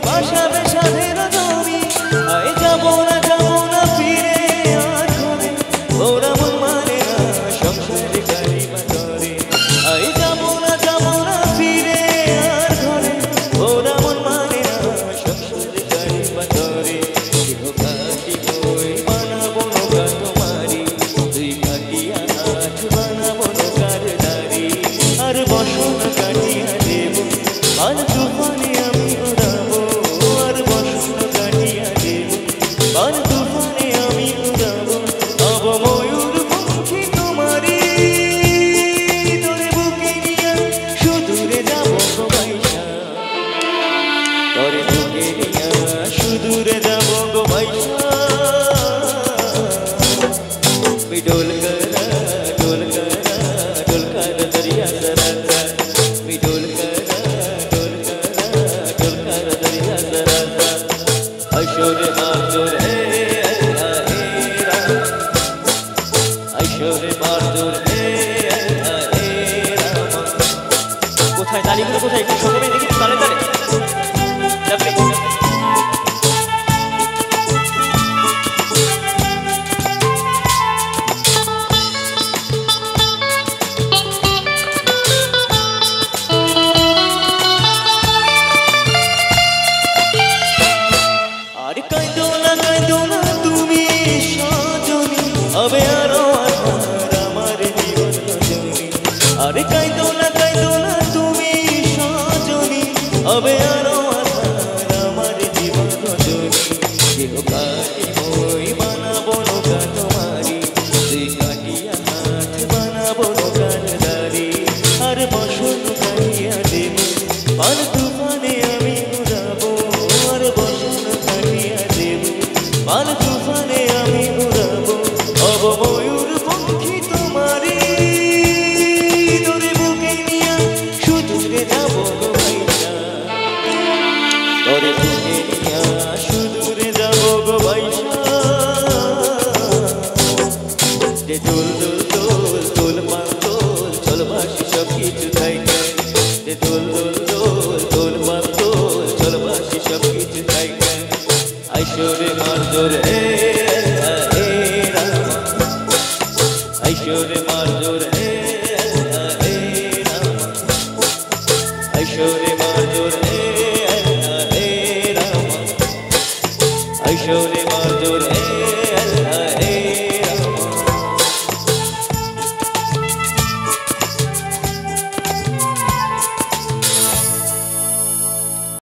বাসাবে সাধের জমি আয় যাব না ফিরে আর ঘরে ওরা মন মানে না সংসারে কালিমা করে আয় যাব না ফিরে আর ঘরে ওরা মন মানে না সংসারে কালিমা করে কাটি কই বানাবো নৌকা তোমারি তুই কাটিয়া হাত বানাবো নৌকার দাড়ি আর বসন কাটিয়া দেব আর তুফানে আমি উড়াবো আর বসন কাটিয়া দেব আর তুফানে আমি উড়াবো হব ময়ূর পঙ্খী তোমারি তোরে বুকে নিয়া সুদূরে যাব গো বাইশা তোরে বুকে নিয়া সুদূরে যাব গো বাইশা डोल कर दरिया सराता मी डोल कर दरिया सराता अशोर मारजोर है अशोर मारजोर है কোথায় তালিগুলো কোথায় একটু সবাই দেখি তালে তালে अबे आरो आधार जीवन रजनी अरे काइदो ना तुमी सजनी अबे आरो आधार जीवन रजनी देह काटी मोई बानाबो नौका तुम्हारी तुई काटिया हाथ बानाबो नौकार दाड़ी और बसन काटिया देब पान तुफाने आमी उड़ाबो और बसन काटिया देब पान तुफाने आमी उड़ाबो अब मयूर पंखी तुम्हारी তোরে বুকে নিয়া সুদূরে যাব গো বাইশা তোরে বুকে নিয়া সুদূরে যাব গো বাইশা